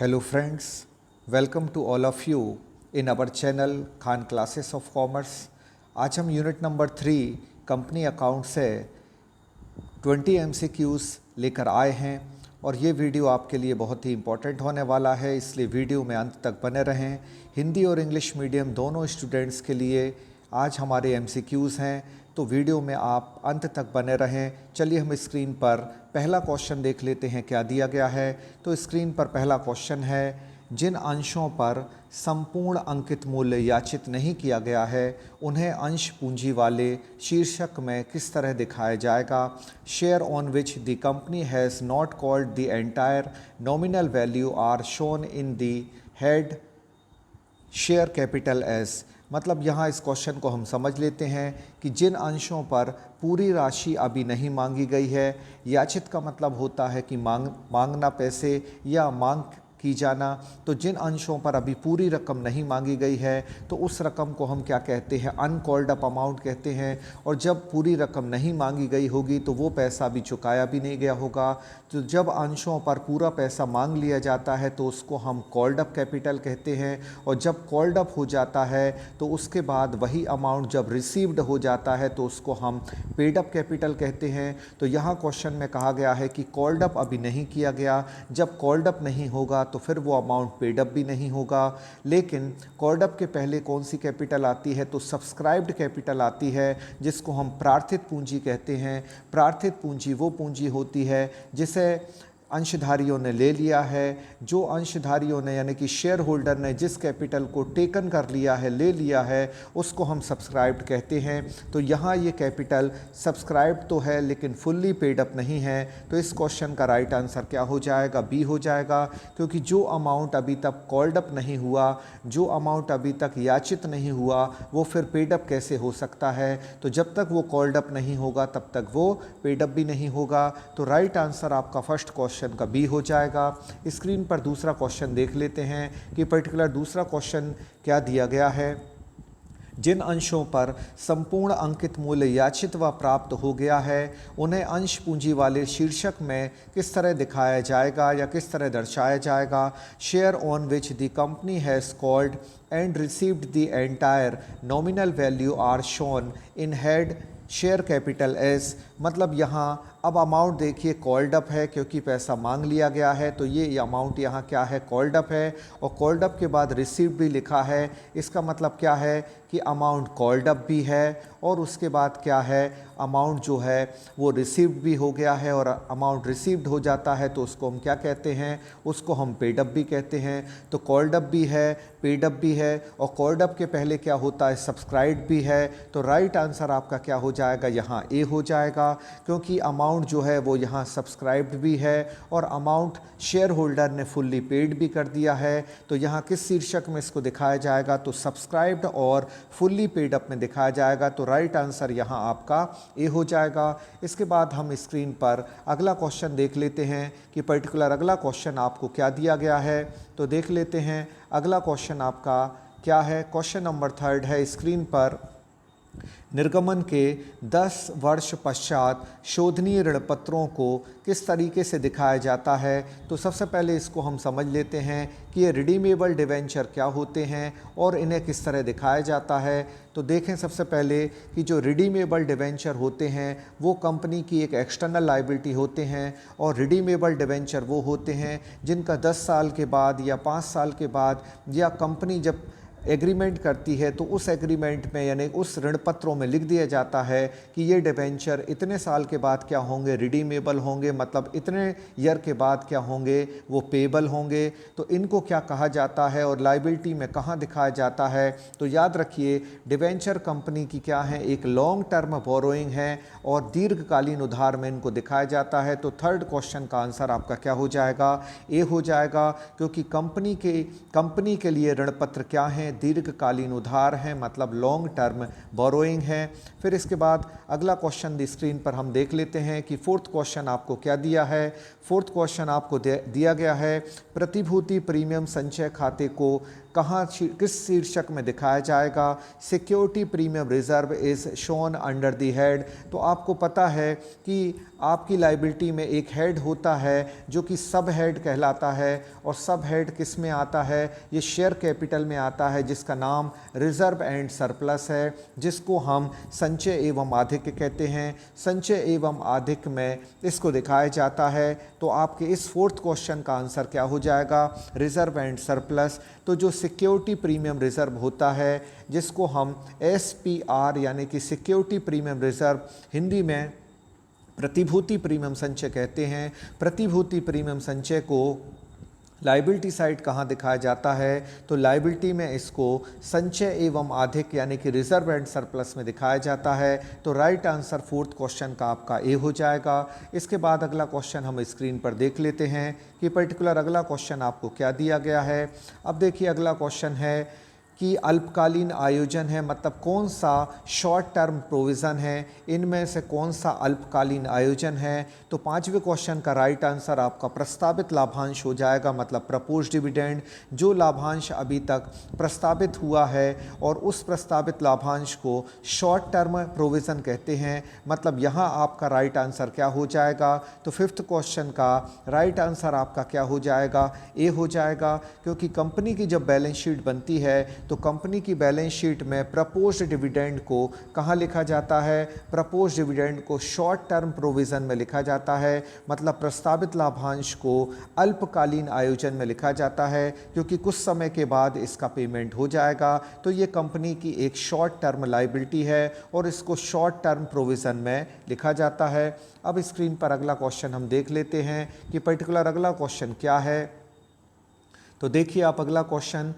Hello friends, welcome to all of you in our channel Khan classes of commerce. आज हम unit number 3 company account से 20 MCQs लेकर आए हैं और ये वीडियो आपके लिए बहुत ही इम्पोर्टेंट होने वाला है, इसलिए वीडियो में अंत तक बने रहें। हिंदी और इंग्लिश मीडियम दोनों स्टूडेंट्स के लिए आज हमारे MCQs हैं, तो वीडियो में आप अंत तक बने रहें। चलिए हम स्क्रीन पर पहला क्वेश्चन देख लेते हैं क्या दिया गया है। तो स्क्रीन पर पहला क्वेश्चन है, जिन अंशों पर संपूर्ण अंकित मूल्य याचित नहीं किया गया है उन्हें अंश पूंजी वाले शीर्षक में किस तरह दिखाया जाएगा। Share on which the company has not called the entire nominal value are shown in the head share capital S. मतलब यहाँ इस क्वेश्चन को हम समझ लेते हैं कि जिन अंशों पर पूरी राशि अभी नहीं मांगी गई है, याचित का मतलब होता है कि मांगना पैसे या मांग की जाना, तो जिन अंशों पर अभी पूरी रकम नहीं मांगी गई है तो उस रकम को हम क्या कहते हैं, अनकॉल्ड अप अमाउंट कहते हैं। और जब पूरी रकम नहीं मांगी गई होगी तो वो पैसा अभी चुकाया भी नहीं गया होगा। तो जब अंशों पर पूरा पैसा मांग लिया जाता है तो उसको हम कॉल्ड अप कैपिटल कहते हैं, और जब कॉल्ड अप हो जाता है तो उसके बाद वही अमाउंट जब रिसीव्ड हो जाता है तो उसको हम पेड अप कैपिटल कहते हैं। तो यहाँ क्वेश्चन में कहा गया है कि कॉल्ड अप अभी नहीं किया गया, जब कॉल्ड अप नहीं होगा तो फिर वो अमाउंट पेड अप भी नहीं होगा। लेकिन कॉल्ड अप के पहले कौन सी कैपिटल आती है, तो सब्सक्राइब्ड कैपिटल आती है, जिसको हम प्रार्थित पूंजी कहते हैं। प्रार्थित पूंजी वो पूंजी होती है जिसे अंशधारियों ने ले लिया है। जो अंशधारियों ने यानी कि शेयर होल्डर ने जिस कैपिटल को टेकन कर लिया है, ले लिया है, उसको हम सब्सक्राइब्ड कहते हैं। तो यहाँ ये कैपिटल सब्सक्राइब्ड तो है लेकिन फुल्ली पेड अप नहीं है। तो इस क्वेश्चन का राइट आंसर क्या हो जाएगा, बी हो जाएगा, क्योंकि जो अमाउंट अभी तक कॉल्ड अप नहीं हुआ, जो अमाउंट अभी तक याचित नहीं हुआ, वो फिर पेड अप कैसे हो सकता है। तो जब तक वो कॉल्ड अप नहीं होगा तब तक वो पेड अप भी नहीं होगा। तो राइट आंसर आपका फर्स्ट क्वेश्चन का बी हो जाएगा। स्क्रीन पर दूसरा क्वेश्चन देख लेते हैं कि पर्टिकुलर दूसरा क्वेश्चन क्या दिया गया है। जिन अंशों पर संपूर्ण अंकित मूल्य याचित व प्राप्त हो गया है उन्हें अंश पूंजी वाले शीर्षक में किस तरह दिखाया जाएगा या किस तरह दर्शाया जाएगा। Share on which the company has called and received the entire nominal value are shown in head share capital S. मतलब यहाँ अब अमाउंट देखिए कॉल्ड अप है, क्योंकि पैसा मांग लिया गया है, तो ये अमाउंट यहाँ क्या है, कॉल्ड अप है। और कॉल्ड अप के बाद रिसीव्ड भी लिखा है, इसका मतलब क्या है कि अमाउंट कॉल्ड अप भी है और उसके बाद क्या है, अमाउंट जो है वो रिसीव्ड भी हो गया है। और अमाउंट रिसीव्ड हो जाता है तो उसको हम क्या कहते हैं, उसको हम पेड अप भी कहते हैं। तो कॉल्ड अप भी है, पेड अप भी है, और कॉल्ड अप के पहले क्या होता है, सब्सक्राइब्ड भी है। तो राइट आंसर आपका क्या हो जाएगा, यहाँ ए हो जाएगा, क्योंकि अमाउंट जो है वो यहाँ सब्सक्राइब्ड भी है और अमाउंट शेयर होल्डर ने फुल्ली पेड भी कर दिया है। तो यहाँ किस शीर्षक में इसको दिखाया जाएगा, तो सब्सक्राइब्ड और फुल्ली पेड अप में दिखाया जाएगा। तो राइट आंसर यहाँ आपका ए हो जाएगा। इसके बाद हम स्क्रीन पर अगला क्वेश्चन देख लेते हैं कि पर्टिकुलर अगला क्वेश्चन आपको क्या दिया गया है। तो देख लेते हैं अगला क्वेश्चन आपका क्या है। क्वेश्चन नंबर 3 है स्क्रीन पर, निर्गमन के 10 वर्ष पश्चात शोधनीय ऋणपत्रों को किस तरीके से दिखाया जाता है। तो सबसे पहले इसको हम समझ लेते हैं कि ये रिडीमेबल डिवेंचर क्या होते हैं और इन्हें किस तरह दिखाया जाता है। तो देखें सबसे पहले कि जो रिडीमेबल डिवेंचर होते हैं वो कंपनी की एक एक्सटर्नल लायबिलिटी होते हैं, और रिडीमेबल डिवेंचर वो होते हैं जिनका 10 साल के बाद या 5 साल के बाद या कंपनी जब एग्रीमेंट करती है तो उस एग्रीमेंट में यानी उस ऋण पत्रों में लिख दिया जाता है कि ये डिबेंचर इतने साल के बाद क्या होंगे, रिडीमेबल होंगे, मतलब इतने ईयर के बाद क्या होंगे, वो पेबल होंगे। तो इनको क्या कहा जाता है और लायबिलिटी में कहाँ दिखाया जाता है। तो याद रखिए डिबेंचर कंपनी की क्या है, एक लॉन्ग टर्म बोरोइंग है और दीर्घकालीन उधार में इनको दिखाया जाता है। तो थर्ड क्वेश्चन का आंसर आपका क्या हो जाएगा, ए हो जाएगा, क्योंकि कंपनी के लिए ऋण पत्र क्या हैं, दीर्घकालीन उधार हैं, मतलब लॉन्ग टर्म बोरोइंग है। फिर इसके बाद अगला क्वेश्चन स्क्रीन पर हम देख लेते हैं कि फोर्थ क्वेश्चन आपको क्या दिया है। फोर्थ क्वेश्चन आपको दिया गया है, प्रतिभूति प्रीमियम संचय खाते को कहाँ किस शीर्षक में दिखाया जाएगा। Security premium reserve is shown under the head. तो आपको पता है कि आपकी लाइबिलिटी में एक हेड होता है जो कि सब हेड कहलाता है, और सब हेड किस में आता है, ये शेयर कैपिटल में आता है, जिसका नाम रिजर्व एंड सरप्लस है, जिसको हम संचय एवं आधिक्य कहते हैं। संचय एवं आधिक्य में इसको दिखाया जाता है। तो आपके इस फोर्थ क्वेश्चन का आंसर क्या हो जाएगा, रिजर्व एंड सरप्लस। तो जो सिक्योरिटी प्रीमियम रिजर्व होता है, जिसको हम SPR यानी कि सिक्योरिटी प्रीमियम रिजर्व, हिंदी में प्रतिभूति प्रीमियम संचय कहते हैं। प्रतिभूति प्रीमियम संचय को लाइबिलिटी साइड कहाँ दिखाया जाता है, तो लाइबिलिटी में इसको संचय एवं आधिक्य यानी कि रिजर्व एंड सरप्लस में दिखाया जाता है। तो राइट आंसर फोर्थ क्वेश्चन का आपका ए हो जाएगा। इसके बाद अगला क्वेश्चन हम स्क्रीन पर देख लेते हैं कि पर्टिकुलर अगला क्वेश्चन आपको क्या दिया गया है। अब देखिए अगला क्वेश्चन है कि अल्पकालीन आयोजन है, मतलब कौन सा शॉर्ट टर्म प्रोविज़न है, इनमें से कौन सा अल्पकालीन आयोजन है। तो पांचवें क्वेश्चन का राइट आंसर आपका प्रस्तावित लाभांश हो जाएगा, मतलब प्रपोज डिविडेंड। जो लाभांश अभी तक प्रस्तावित हुआ है और उस प्रस्तावित लाभांश को शॉर्ट टर्म प्रोविज़न कहते हैं, मतलब यहाँ आपका राइट आंसर क्या हो जाएगा। तो फिफ्थ क्वेश्चन का राइट आंसर आपका क्या हो जाएगा, ए हो जाएगा, क्योंकि कंपनी की जब बैलेंस शीट बनती है तो कंपनी की बैलेंस शीट में प्रपोज्ड डिविडेंड को कहाँ लिखा जाता है, प्रपोज्ड डिविडेंड को शॉर्ट टर्म प्रोविज़न में लिखा जाता है, मतलब प्रस्तावित लाभांश को अल्पकालीन आयोजन में लिखा जाता है, क्योंकि कुछ समय के बाद इसका पेमेंट हो जाएगा। तो ये कंपनी की एक शॉर्ट टर्म लाइबिलिटी है और इसको शॉर्ट टर्म प्रोविज़न में लिखा जाता है। अब स्क्रीन पर अगला क्वेश्चन हम देख लेते हैं कि पर्टिकुलर अगला क्वेश्चन क्या है। तो देखिए आप अगला क्वेश्चन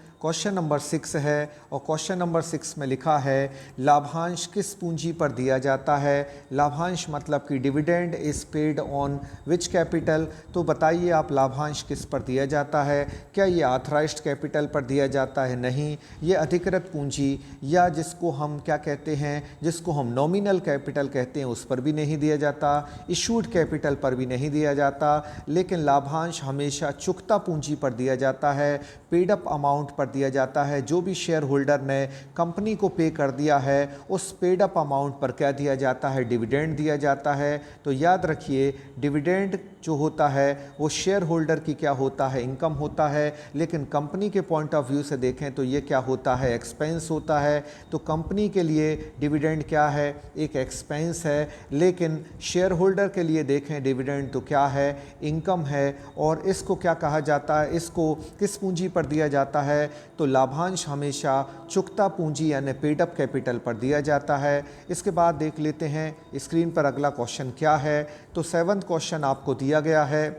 नंबर 6 है, और क्वेश्चन नंबर 6 में लिखा है लाभांश किस पूंजी पर दिया जाता है। लाभांश मतलब कि dividend is paid on which capital. तो बताइए आप लाभांश किस पर दिया जाता है, क्या ये ऑथराइज्ड कैपिटल पर दिया जाता है, नहीं, ये अधिकृत पूंजी या जिसको हम क्या कहते हैं, जिसको हम नॉमिनल कैपिटल कहते हैं, उस पर भी नहीं दिया जाता, इशूड कैपिटल पर भी नहीं दिया जाता, लेकिन लाभांश हमेशा चुकता पूंजी पर दिया जाता है, पेड अप अमाउंट पर दिया जाता है। जो भी शेयर होल्डर ने कंपनी को पे कर दिया है उस पेड अप अमाउंट पर क्या दिया जाता है, डिविडेंड दिया जाता है। तो याद रखिए डिविडेंड जो होता है वो शेयर होल्डर की क्या होता है, इनकम होता है, लेकिन कंपनी के पॉइंट ऑफ व्यू से देखें तो ये क्या होता है, एक्सपेंस होता है। तो कंपनी के लिए डिविडेंड क्या है, एक एक्सपेंस है, लेकिन शेयर होल्डर के लिए देखें डिविडेंड तो क्या है, इनकम है। और इसको क्या कहा जाता है, इसको किस पूंजी पर दिया जाता है, तो लाभांश हमेशा चुकता पूंजी यानी पेड अप कैपिटल पर दिया जाता है। इसके बाद देख लेते हैं स्क्रीन पर अगला क्वेश्चन क्या है। तो 7वां क्वेश्चन आपको दिया गया है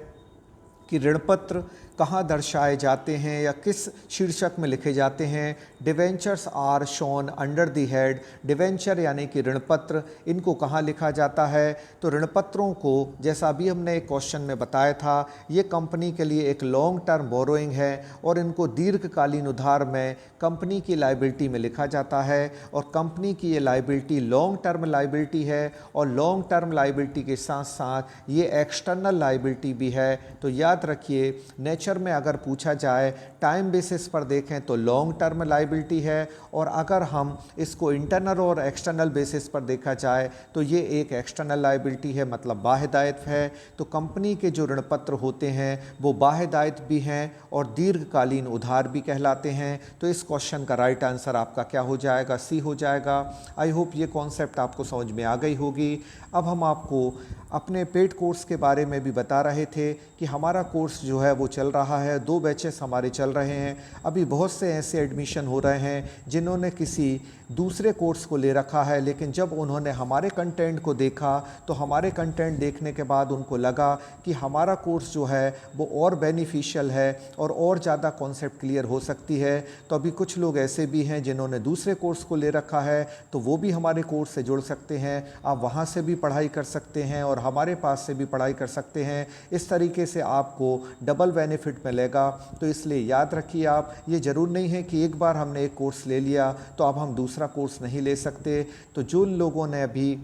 कि ऋणपत्र कहाँ दर्शाए जाते हैं या किस शीर्षक में लिखे जाते हैं। Debentures are shown under the head. Debenture यानी कि ऋणपत्र, इनको कहाँ लिखा जाता है, तो ऋणपत्रों को जैसा अभी हमने एक क्वेश्चन में बताया था, ये कंपनी के लिए एक लॉन्ग टर्म बोरोइंग है और इनको दीर्घकालीन उधार में कंपनी की लाइबिलिटी में लिखा जाता है। और कंपनी की ये लाइबिलिटी लॉन्ग टर्म लाइबिलिटी है और लॉन्ग टर्म लाइबिलिटी के साथ साथ ये एक्सटर्नल लाइबिलिटी भी है। तो याद रखिए नेचर में अगर पूछा जाए टाइम बेसिस पर देखें तो लॉन्ग टर्म लाइबिलिटी है, और अगर हम इसको इंटरनल और एक्सटर्नल बेसिस पर देखा जाए तो ये एक एक्सटर्नल लाइबिलिटी है, मतलब बाह्य दायित्व है। तो कंपनी के जो ऋणपत्र होते हैं वो बाह्य दायित्व भी हैं और दीर्घकालीन उधार भी कहलाते हैं। तो इस क्वेश्चन का राइट आंसर आपका क्या हो जाएगा, सी हो जाएगा। आई होप ये कॉन्सेप्ट आपको समझ में आ गई होगी। अब हम आपको अपने पेड कोर्स के बारे में भी बता रहे थे कि हमारा कोर्स जो है वो चल रहा है, 2 बैचेस हमारे चल रहे हैं। अभी बहुत से ऐसे एडमिशन हो रहे हैं जिन्होंने किसी दूसरे कोर्स को ले रखा है, लेकिन जब उन्होंने हमारे कंटेंट को देखा तो हमारे कंटेंट देखने के बाद उनको लगा कि हमारा कोर्स जो है वो और बेनिफिशियल है और ज़्यादा कॉन्सेप्ट क्लियर हो सकती है। तो अभी कुछ लोग ऐसे भी हैं जिन्होंने दूसरे कोर्स को ले रखा है, तो वो भी हमारे कोर्स से जुड़ सकते हैं। आप वहाँ से भी पढ़ाई कर सकते हैं और हमारे पास से भी पढ़ाई कर सकते हैं। इस तरीके से आपको डबल बेनिफिट मिलेगा। तो इसलिए याद रखिए आप, ये ज़रूर नहीं है कि एक बार हमने एक कोर्स ले लिया तो अब हम दूसरा कोर्स नहीं ले सकते। तो जो लोगों ने अभी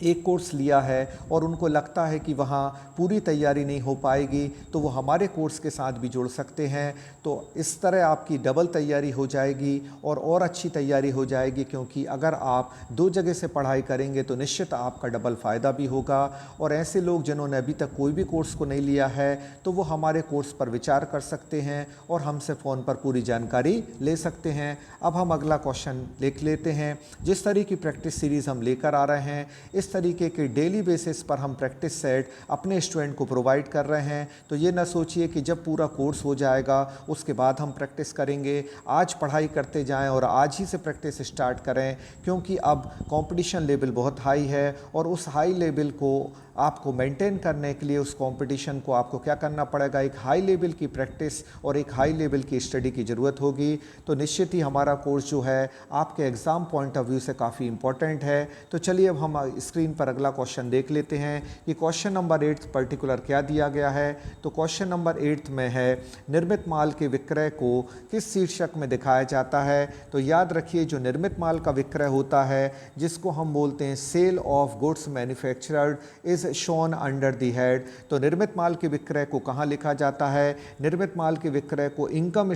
एक कोर्स लिया है और उनको लगता है कि वहाँ पूरी तैयारी नहीं हो पाएगी, तो वो हमारे कोर्स के साथ भी जुड़ सकते हैं। तो इस तरह आपकी डबल तैयारी हो जाएगी और अच्छी तैयारी हो जाएगी, क्योंकि अगर आप दो जगह से पढ़ाई करेंगे तो निश्चित आपका डबल फ़ायदा भी होगा। और ऐसे लोग जिन्होंने अभी तक कोई भी कोर्स को नहीं लिया है तो वो हमारे कोर्स पर विचार कर सकते हैं और हमसे फ़ोन पर पूरी जानकारी ले सकते हैं। अब हम अगला क्वेश्चन देख लेते हैं। जिस तरह की प्रैक्टिस सीरीज़ हम लेकर आ रहे हैं, इस तरीके के डेली बेसिस पर हम प्रैक्टिस सेट अपने स्टूडेंट को प्रोवाइड कर रहे हैं। तो ये ना सोचिए कि जब पूरा कोर्स हो जाएगा उसके बाद हम प्रैक्टिस करेंगे। आज पढ़ाई करते जाएं और आज ही से प्रैक्टिस स्टार्ट करें, क्योंकि अब कंपटीशन लेवल बहुत हाई है और उस हाई लेवल को आपको मेंटेन करने के लिए, उस कंपटीशन को आपको क्या करना पड़ेगा, एक हाई लेवल की प्रैक्टिस और एक हाई लेवल की स्टडी की ज़रूरत होगी। तो निश्चित ही हमारा कोर्स जो है आपके एग्ज़ाम पॉइंट ऑफ व्यू से काफ़ी इंपॉर्टेंट है। तो चलिए अब हम स्क्रीन पर अगला क्वेश्चन देख लेते हैं कि क्वेश्चन नंबर 8 पर्टिकुलर क्या दिया गया है। तो क्वेश्चन नंबर 8 में है, निर्मित माल के विक्रय को किस शीर्षक में दिखाया जाता है। तो याद रखिए, जो निर्मित माल का विक्रय होता है, जिसको हम बोलते हैं sale of goods manufactured, is shown under the head. तो निर्मित माल के विक्रय को कहाँ लिखा जाता है? निर्मित माल के विक्रय को इनकम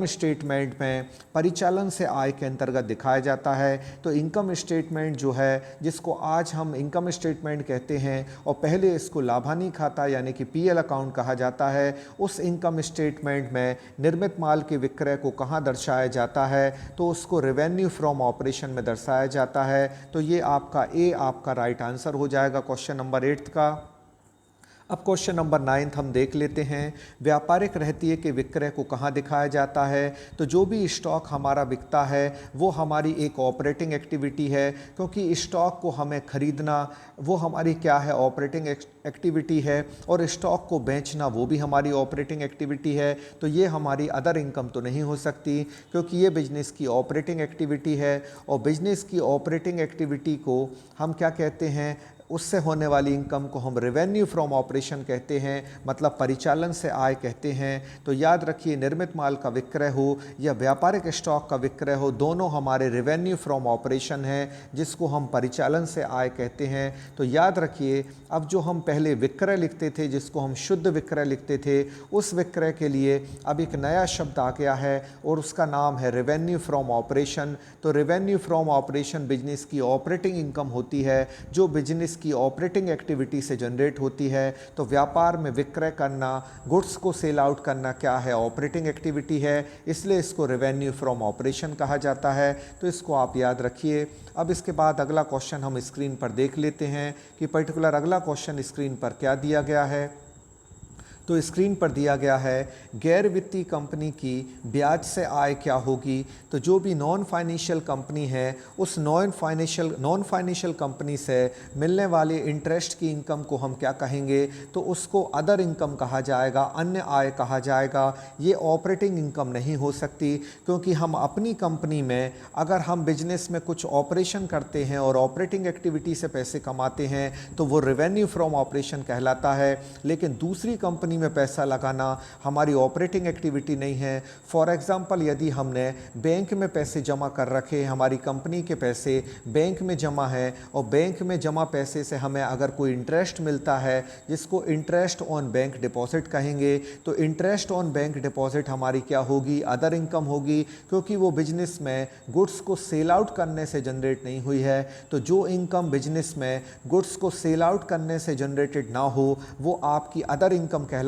स्टेटमेंट में परिचालन से आय के अंतर्गत दिखाया जाता है। तो इनकम स्टेटमेंट जो है, जिसको आज हम इनकम स्टेटमेंट कहते हैं और पहले इसको लाभानी खाता यानी कि पीएल अकाउंट कहा जाता है, उस इनकम स्टेटमेंट में निर्मित माल के विक्रय को कहाँ दर्शाया जाता है? तो उसको रेवेन्यू फ्रॉम ऑपरेशन में दर्शाया जाता है। तो ये आपका राइट आंसर हो जाएगा क्वेश्चन नंबर 8 का। अब क्वेश्चन नंबर 9 हम देख लेते हैं। व्यापारिक रहतिये के विक्रय को कहाँ दिखाया जाता है? तो जो भी स्टॉक हमारा बिकता है वो हमारी एक ऑपरेटिंग एक्टिविटी है, क्योंकि स्टॉक को हमें खरीदना वो हमारी क्या है? ऑपरेटिंग एक्टिविटी है। और स्टॉक को बेचना वो भी हमारी ऑपरेटिंग एक्टिविटी है। तो ये हमारी अदर इनकम तो नहीं हो सकती, क्योंकि ये बिजनेस की ऑपरेटिंग एक्टिविटी है। और बिजनेस की ऑपरेटिंग एक्टिविटी को हम क्या कहते हैं? उससे होने वाली इनकम को हम रेवेन्यू फ्रॉम ऑपरेशन कहते हैं, मतलब परिचालन से आय कहते हैं। तो याद रखिए, निर्मित माल का विक्रय हो या व्यापारिक स्टॉक का विक्रय हो, दोनों हमारे रेवेन्यू फ्रॉम ऑपरेशन है, जिसको हम परिचालन से आय कहते हैं। तो याद रखिए, अब जो हम पहले विक्रय लिखते थे, जिसको हम शुद्ध विक्रय लिखते थे, उस विक्रय के लिए अब एक नया शब्द आ गया है और उसका नाम है रेवेन्यू फ्रॉम ऑपरेशन। तो रेवेन्यू फ्रॉम ऑपरेशन बिजनेस की ऑपरेटिंग इनकम होती है, जो बिजनेस की ऑपरेटिंग एक्टिविटी से जनरेट होती है। तो व्यापार में विक्रय करना, गुड्स को सेल आउट करना क्या है? ऑपरेटिंग एक्टिविटी है, इसलिए इसको रेवेन्यू फ्रॉम ऑपरेशन कहा जाता है। तो इसको आप याद रखिए। अब इसके बाद अगला क्वेश्चन हम स्क्रीन पर देख लेते हैं कि पर्टिकुलर अगला क्वेश्चन स्क्रीन पर क्या दिया गया है। तो स्क्रीन पर दिया गया है, गैर वित्तीय कंपनी की ब्याज से आय क्या होगी। तो जो भी नॉन फाइनेंशियल कंपनी है, उस नॉन फाइनेंशियल कंपनी से मिलने वाले इंटरेस्ट की इनकम को हम क्या कहेंगे? तो उसको अदर इनकम कहा जाएगा, अन्य आय कहा जाएगा। ये ऑपरेटिंग इनकम नहीं हो सकती, क्योंकि हम अपनी कंपनी में अगर हम बिजनेस में कुछ ऑपरेशन करते हैं और ऑपरेटिंग एक्टिविटी से पैसे कमाते हैं तो वो रेवेन्यू फ्रॉम ऑपरेशन कहलाता है। लेकिन दूसरी कंपनी में पैसा लगाना हमारी ऑपरेटिंग एक्टिविटी नहीं है। फॉर एग्जांपल, यदि हमने बैंक में पैसे जमा कर रखे, हमारी कंपनी के पैसे बैंक में जमा है और बैंक में जमा पैसे से हमें अगर कोई इंटरेस्ट मिलता है, जिसको इंटरेस्ट ऑन बैंक डिपॉजिट कहेंगे, तो इंटरेस्ट ऑन बैंक डिपॉजिट हमारी क्या होगी? अदर इनकम होगी, क्योंकि वो बिजनेस में गुड्स को सेल आउट करने से जनरेट नहीं हुई है। तो जो इनकम बिजनेस में गुड्स को सेल आउट करने से जनरेटेड ना हो, वो आपकी अदर इनकम कहलाएगी।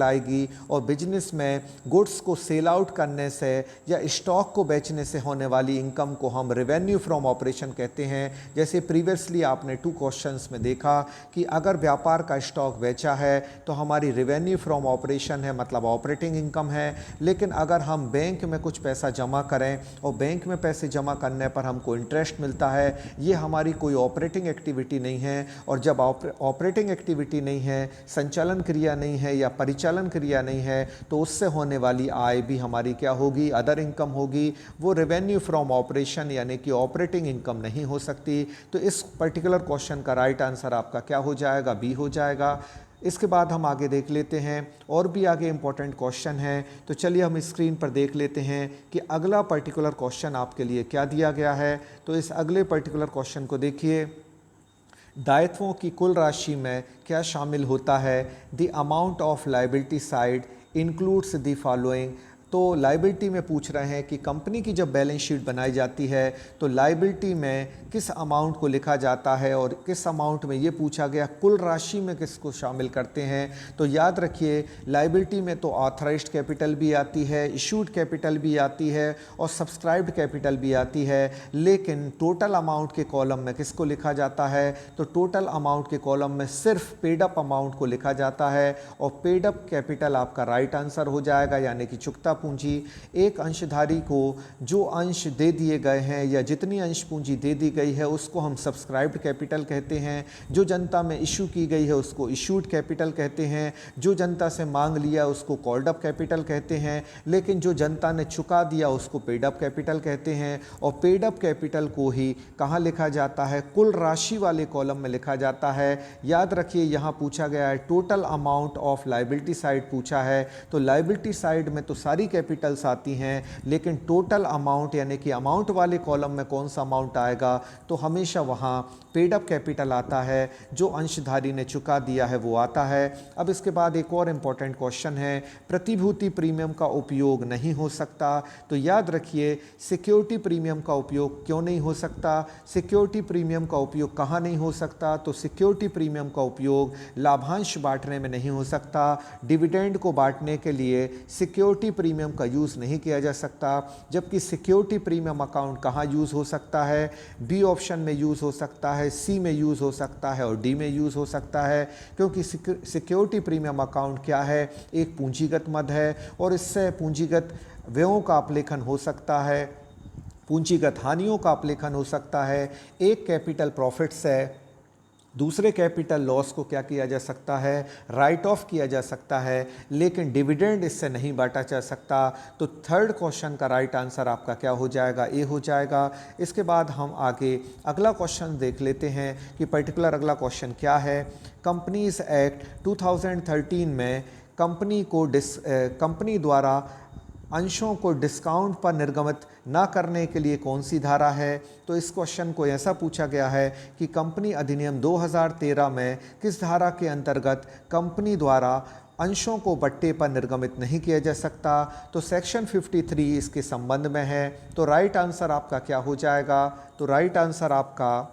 और बिजनेस में गुड्स को सेल आउट करने से या स्टॉक को बेचने से होने वाली इनकम को हम रेवेन्यू फ्रॉम ऑपरेशन कहते हैं। जैसे प्रीवियसली आपने 2 क्वेश्चंस में देखा कि अगर व्यापार का स्टॉक बेचा है तो हमारी रेवेन्यू फ्रॉम ऑपरेशन है, मतलब ऑपरेटिंग इनकम है। लेकिन अगर हम बैंक में कुछ पैसा जमा करें और बैंक में पैसे जमा करने पर हमको इंटरेस्ट मिलता है, ये हमारी कोई ऑपरेटिंग एक्टिविटी नहीं है। और जब ऑपरेटिंग एक्टिविटी नहीं है, संचालन क्रिया नहीं है या परिचालन क्रिया नहीं है, तो उससे होने वाली आय भी हमारी क्या होगी? अदर इनकम होगी। वो रेवेन्यू फ्रॉम ऑपरेशन यानी कि ऑपरेटिंग इनकम नहीं हो सकती। तो इस पर्टिकुलर क्वेश्चन का राइट आंसर आपका क्या हो जाएगा? बी हो जाएगा। इसके बाद हम आगे देख लेते हैं, और भी आगे इम्पोर्टेंट क्वेश्चन है। तो चलिए हम स्क्रीन पर देख लेते हैं कि अगला पर्टिकुलर क्वेश्चन आपके लिए क्या दिया गया है। तो इस अगले पर्टिकुलर क्वेश्चन को देखिए। दायित्वों की कुल राशि में क्या शामिल होता है? The amount of liability side includes the following. तो लाइबिलिटी में पूछ रहे हैं कि कंपनी की जब बैलेंस शीट बनाई जाती है तो लाइबिलिटी में किस अमाउंट को लिखा जाता है, और किस अमाउंट में ये पूछा गया कुल राशि में किसको शामिल करते हैं। तो याद रखिए लाइबिलिटी में तो ऑथराइज्ड कैपिटल भी आती है, इशूड कैपिटल भी आती है और सब्सक्राइब्ड कैपिटल भी आती है, लेकिन टोटल अमाउंट के कॉलम में किसको लिखा जाता है? तो टोटल अमाउंट के कॉलम में सिर्फ पेड अप अमाउंट को लिखा जाता है, और पेड अप कैपिटल आपका राइट आंसर हो जाएगा, यानी कि चुकता पूंजी। एक अंशधारी को जो अंश दे दिए गए हैं या जितनी अंश पूंजी दे दी गई है उसको हम सब्सक्राइब्ड कैपिटल कहते हैं। जो जनता में इशू की गई है उसको इशूड कैपिटल कहते हैं। जो जनता से मांग लिया उसको कॉल्ड अप कैपिटल कहते हैं। लेकिन जो जनता ने चुका दिया उसको पेड अप कैपिटल कहते हैं। और पेड अप कैपिटल को ही कहाँ लिखा जाता है? कुल राशि वाले कॉलम में लिखा जाता है। याद रखिए यहाँ पूछा गया है total amount of liability side पूछा है, तो लाइबिलिटी साइड में तो सारी कैपिटल्स आती हैं, लेकिन टोटल अमाउंट यानी कि अमाउंट वाले कॉलम में कौन सा अमाउंट आएगा? तो हमेशा वहाँ पेड अप कैपिटल आता है, जो अंशधारी ने चुका दिया है वो आता है। अब इसके बाद एक और इम्पॉर्टेंट क्वेश्चन है, प्रतिभूति प्रीमियम का उपयोग नहीं हो सकता। तो याद रखिए सिक्योरिटी प्रीमियम का उपयोग क्यों नहीं हो सकता? सिक्योरिटी प्रीमियम का उपयोग कहाँ नहीं हो सकता? तो सिक्योरिटी प्रीमियम का उपयोग लाभांश बांटने में नहीं हो सकता। डिविडेंड को बांटने के लिए सिक्योरिटी प्रीमियम का यूज़ नहीं किया जा सकता। जबकि सिक्योरिटी प्रीमियम अकाउंट कहाँ यूज़ हो सकता है? बी ऑप्शन में यूज़ हो सकता है, सी में यूज़ हो सकता है और डी में यूज़ हो सकता है। क्योंकि सिक्योरिटी प्रीमियम अकाउंट क्या है? एक पूंजीगत मद है, और इससे पूंजीगत व्ययों का अपलेखन हो सकता है, पूंजीगत हानियों का अपलेखन हो सकता है। एक कैपिटल प्रॉफिट से दूसरे कैपिटल लॉस को क्या किया जा सकता है? राइट ऑफ किया जा सकता है, लेकिन डिविडेंड इससे नहीं बांटा जा सकता। तो थर्ड क्वेश्चन का राइट आंसर आपका क्या हो जाएगा? ए हो जाएगा। इसके बाद हम आगे अगला क्वेश्चन देख लेते हैं कि पर्टिकुलर अगला क्वेश्चन क्या है। कंपनीज एक्ट 2013 में कंपनी द्वारा अंशों को डिस्काउंट पर निर्गमित ना करने के लिए कौन सी धारा है? तो इस क्वेश्चन को ऐसा पूछा गया है कि कंपनी अधिनियम 2013 में किस धारा के अंतर्गत कंपनी द्वारा अंशों को बट्टे पर निर्गमित नहीं किया जा सकता? तो सेक्शन 53 इसके संबंध में है। तो राइट आंसर आपका क्या हो जाएगा? तो राइट आंसर आपका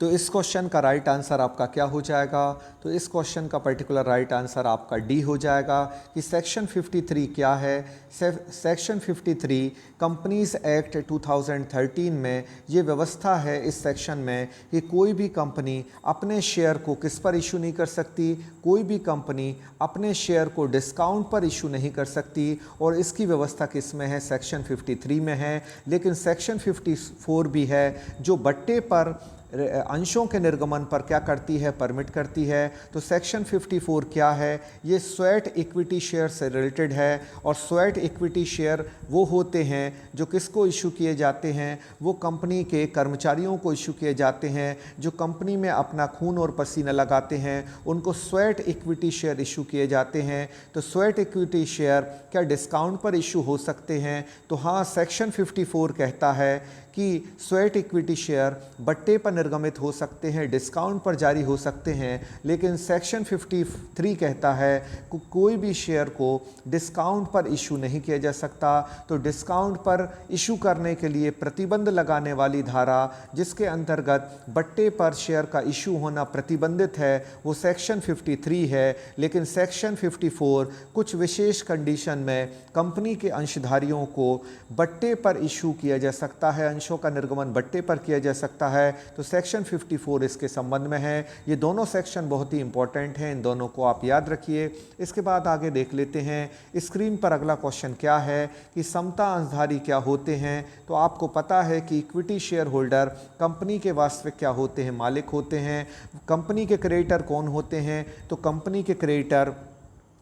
तो इस क्वेश्चन का राइट आंसर आपका क्या हो जाएगा? तो इस क्वेश्चन का पर्टिकुलर राइट आंसर आपका डी हो जाएगा कि सेक्शन 53 क्या है। सेक्शन 53 कंपनीज एक्ट 2013 में ये व्यवस्था है इस सेक्शन में कि कोई भी कंपनी अपने शेयर को किस पर इशू नहीं कर सकती? कोई भी कंपनी अपने शेयर को डिस्काउंट पर इशू नहीं कर सकती, और इसकी व्यवस्था किस में है? सेक्शन 53 में है। लेकिन सेक्शन 54 भी है जो बट्टे पर अंशों के निर्गमन पर क्या करती है? परमिट करती है। तो सेक्शन 54 क्या है? ये स्वेट इक्विटी शेयर से रिलेटेड है, और स्वेट इक्विटी शेयर वो होते हैं जो किसको इशू किए जाते हैं? वो कंपनी के कर्मचारियों को इशू किए जाते हैं जो कंपनी में अपना खून और पसीना लगाते हैं, उनको स्वेट इक्विटी शेयर इशू किए जाते हैं। तो स्वेट इक्विटी शेयर क्या डिस्काउंट पर इशू हो सकते हैं? तो हाँ, सेक्शन 54 कहता है कि स्वेट इक्विटी शेयर बट्टे पर निर्गमित हो सकते हैं, डिस्काउंट पर जारी हो सकते हैं। लेकिन सेक्शन 53 कहता है कि कोई भी शेयर को डिस्काउंट पर इशू नहीं किया जा सकता। तो डिस्काउंट पर इशू करने के लिए प्रतिबंध लगाने वाली धारा जिसके अंतर्गत बट्टे पर शेयर का इशू होना प्रतिबंधित है वो सेक्शन 53 है। लेकिन सेक्शन 54 कुछ विशेष कंडीशन में कंपनी के अंशधारियों को बट्टे पर इशू किया जा सकता है, अंशों का निर्गमन बट्टे पर किया जा सकता है। तो सेक्शन 54 इसके संबंध में है। ये दोनों सेक्शन बहुत ही इंपॉर्टेंट हैं, इन दोनों को आप याद रखिए। इसके बाद आगे देख लेते हैं स्क्रीन पर अगला क्वेश्चन क्या है कि समता अंशधारी क्या होते हैं। तो आपको पता है कि इक्विटी शेयर होल्डर कंपनी के वास्तविक क्या होते हैं? मालिक होते हैं। कंपनी के क्रेडिटर कौन होते हैं? तो कंपनी के क्रेडिटर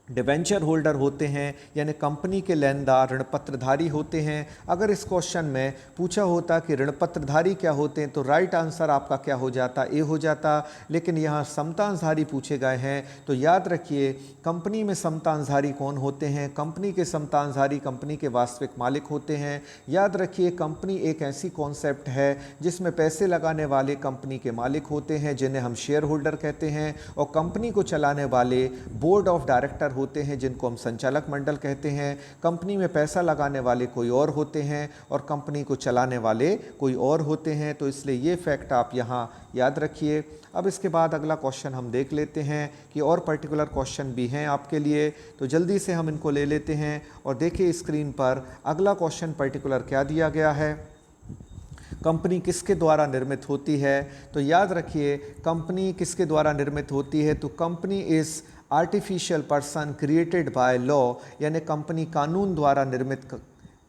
डिवेंचर होल्डर होते हैं, यानी कंपनी के लेनदार ऋणपत्रधारी होते हैं। अगर इस क्वेश्चन में पूछा होता कि ऋणपत्रधारी क्या होते हैं तो राइट आंसर आपका क्या हो जाता, ए हो जाता। लेकिन यहाँ समतांशधारी पूछे गए हैं, तो याद रखिए कंपनी में समतांशधारी कौन होते हैं। कंपनी के समतांशधारी कंपनी के वास्तविक मालिक होते हैं। याद रखिए कंपनी एक ऐसी कॉन्सेप्ट है जिसमें पैसे लगाने वाले कंपनी के मालिक होते हैं, जिन्हें हम शेयर होल्डर कहते हैं, और कंपनी को चलाने वाले बोर्ड ऑफ डायरेक्टर होते हैं, जिनको हम संचालक मंडल कहते हैं। कंपनी में पैसा लगाने वाले कोई और होते हैं और कंपनी को चलाने वाले कोई और होते हैं। तो इसलिए ये फैक्ट आप यहाँ याद रखिए। अब इसके बाद अगला क्वेश्चन हम देख लेते हैं कि और पर्टिकुलर क्वेश्चन भी हैं आपके लिए, तो जल्दी से हम इनको ले लेते हैं। और देखिए स्क्रीन पर अगला क्वेश्चन पर्टिकुलर क्या दिया गया है। कंपनी किसके द्वारा निर्मित होती है, तो याद रखिए कंपनी किसके द्वारा निर्मित होती है, तो company is artificial person created by law, यानी कंपनी कानून द्वारा निर्मित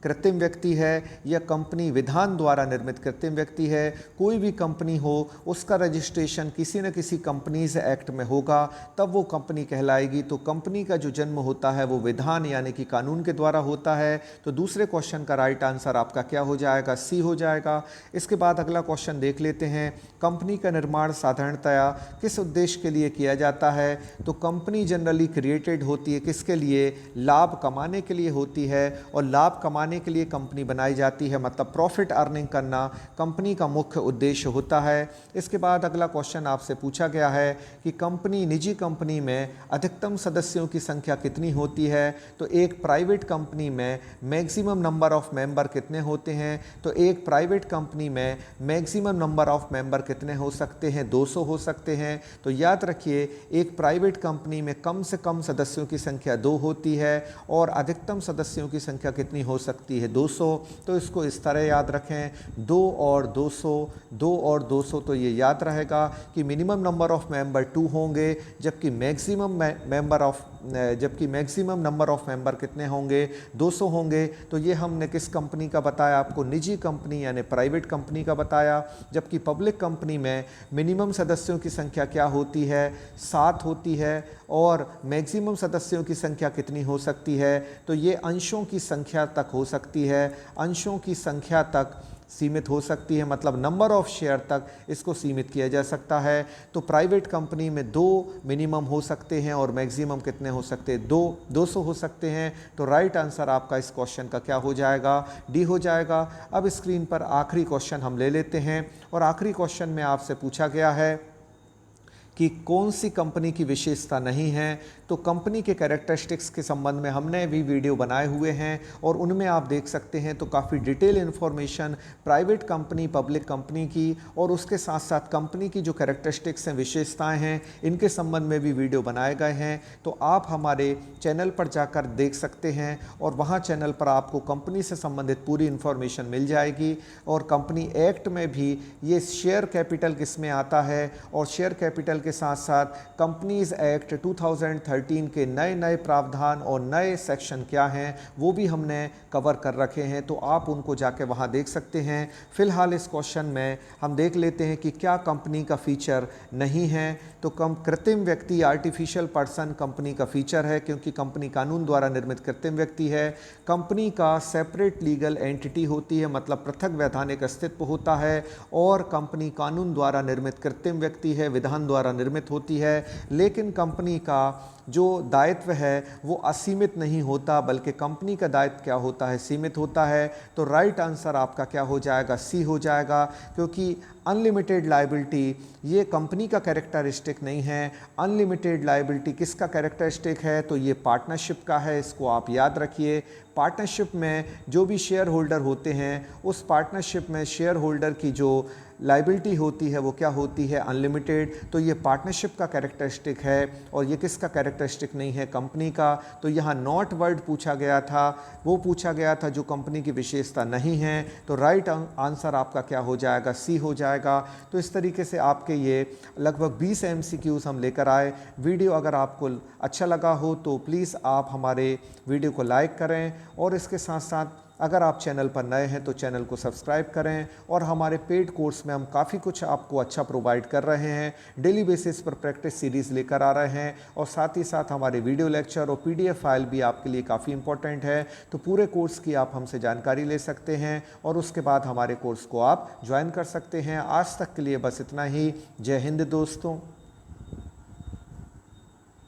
कृत्रिम व्यक्ति है, या कंपनी विधान द्वारा निर्मित कृत्रिम व्यक्ति है। कोई भी कंपनी हो उसका रजिस्ट्रेशन किसी न किसी कंपनीज एक्ट में होगा, तब वो कंपनी कहलाएगी। तो कंपनी का जो जन्म होता है वो विधान यानी कि कानून के द्वारा होता है। तो दूसरे क्वेश्चन का राइट आंसर आपका क्या हो जाएगा, सी हो जाएगा। इसके बाद अगला क्वेश्चन देख लेते हैं। कंपनी का निर्माण साधारणतया किस उद्देश्य के लिए किया जाता है, तो कंपनी जनरली क्रिएटेड होती है किसके लिए, लाभ कमाने के लिए होती है, और लाभ कमाने के लिए कंपनी बनाई जाती है, मतलब प्रॉफिट अर्निंग करना कंपनी का मुख्य उद्देश्य होता है। इसके बाद अगला क्वेश्चन आपसे पूछा गया है कि कंपनी निजी कंपनी में अधिकतम सदस्यों की संख्या कितनी होती है, तो एक प्राइवेट कंपनी में मैक्सिमम नंबर ऑफ मेंबर कितने होते हैं, तो एक प्राइवेट कंपनी में मैक्सिमम नंबर ऑफ मेंबर कितने हो सकते हैं, 200 हो सकते हैं। तो याद रखिए एक प्राइवेट कंपनी में कम से कम सदस्यों की संख्या 2 होती है और अधिकतम सदस्यों की संख्या कितनी हो सकती है, 200। तो इसको इस तरह याद रखें, 2 और 200, 2 और 200। तो ये याद रहेगा कि मिनिमम नंबर ऑफ मेंबर 2 होंगे, जबकि मैक्सिमम नंबर ऑफ मेंबर कितने होंगे, 200 होंगे। तो ये हमने किस कंपनी का बताया आपको, निजी कंपनी यानी प्राइवेट कंपनी का बताया। जबकि पब्लिक कंपनी में मिनिमम सदस्यों की संख्या क्या होती है, 7 होती है, और मैक्सिमम सदस्यों की संख्या कितनी हो सकती है, तो ये अंशों की संख्या तक हो सकती है, अंशों की संख्या तक सीमित हो सकती है, मतलब नंबर ऑफ शेयर तक इसको सीमित किया जा सकता है। तो प्राइवेट कंपनी में 2 मिनिमम हो सकते हैं और मैक्सिमम कितने हो सकते हैं, 200 हो सकते हैं। तो राइट आंसर आपका इस क्वेश्चन का क्या हो जाएगा, डी हो जाएगा। अब स्क्रीन पर आखिरी क्वेश्चन हम ले लेते हैं, और आखिरी क्वेश्चन में आपसे पूछा गया है कि कौन सी कंपनी की विशेषता नहीं है। तो कंपनी के कैरेक्टरिस्टिक्स के संबंध में हमने भी वीडियो बनाए हुए हैं और उनमें आप देख सकते हैं। तो काफ़ी detail information private company, public company की, और उसके साथ साथ कंपनी की जो कैरेक्टरिस्टिक्स हैं, विशेषताएं हैं, इनके संबंध में भी वीडियो बनाए गए हैं। तो आप हमारे चैनल पर जाकर देख सकते हैं, और वहाँ चैनल पर आपको कंपनी से संबंधित पूरी इन्फॉर्मेशन मिल जाएगी। और कंपनी एक्ट में भी ये शेयर कैपिटल किस में आता है, और शेयर कैपिटल के साथ साथ कंपनीज एक्ट 2013 के नए नए प्रावधान और नए सेक्शन क्या हैं वो भी हमने कवर कर रखे हैं, तो आप उनको जाके वहाँ देख सकते हैं। फिलहाल इस क्वेश्चन में हम देख लेते हैं कि क्या कंपनी का फीचर नहीं है। तो कृत्रिम व्यक्ति, आर्टिफिशियल पर्सन कंपनी का फीचर है, क्योंकि कंपनी कानून द्वारा निर्मित कृत्रिम व्यक्ति है। कंपनी का सेपरेट लीगल एंटिटी होती है, मतलब पृथक वैधानिक अस्तित्व होता है, और कंपनी कानून द्वारा निर्मित कृत्रिम व्यक्ति है, विधान द्वारा निर्मित होती है। लेकिन कंपनी का जो दायित्व है वो असीमित नहीं होता, बल्कि कंपनी का दायित्व क्या होता है, सीमित होता है। तो राइट आंसर आपका क्या हो जाएगा, सी हो जाएगा, क्योंकि अनलिमिटेड लायबिलिटी ये कंपनी का कैरेक्टरिस्टिक नहीं है। अनलिमिटेड लायबिलिटी किसका कैरेक्टरिस्टिक है, तो ये पार्टनरशिप का है, इसको आप याद रखिए। पार्टनरशिप में जो भी शेयर होल्डर होते हैं, उस पार्टनरशिप में शेयर होल्डर की जो लायबिलिटी होती है वो क्या होती है, अनलिमिटेड। तो ये पार्टनरशिप का कैरेक्टरिस्टिक है, और ये किसका कैरेक्टरिस्टिक नहीं है, कंपनी का। तो यहाँ नॉट वर्ड पूछा गया था, वो पूछा गया था जो कंपनी की विशेषता नहीं है। तो राइट आंसर आपका क्या हो जाएगा, सी हो जाएगा। तो इस तरीके से आपके ये लगभग 20 MCQs हम लेकर आए। वीडियो अगर आपको अच्छा लगा हो तो प्लीज़ आप हमारे वीडियो को लाइक करें, और इसके साथ साथ अगर आप चैनल पर नए हैं तो चैनल को सब्सक्राइब करें और हमारे पेड कोर्स में हम काफ़ी कुछ आपको अच्छा प्रोवाइड कर रहे हैं। डेली बेसिस पर प्रैक्टिस सीरीज़ लेकर आ रहे हैं और साथ ही साथ हमारे वीडियो लेक्चर और पीडीएफ फाइल भी आपके लिए काफ़ी इंपॉर्टेंट है। तो पूरे कोर्स की आप हमसे जानकारी ले सकते हैं और उसके बाद हमारे कोर्स को आप ज्वाइन कर सकते हैं। आज तक के लिए बस इतना ही। जय हिंद दोस्तों।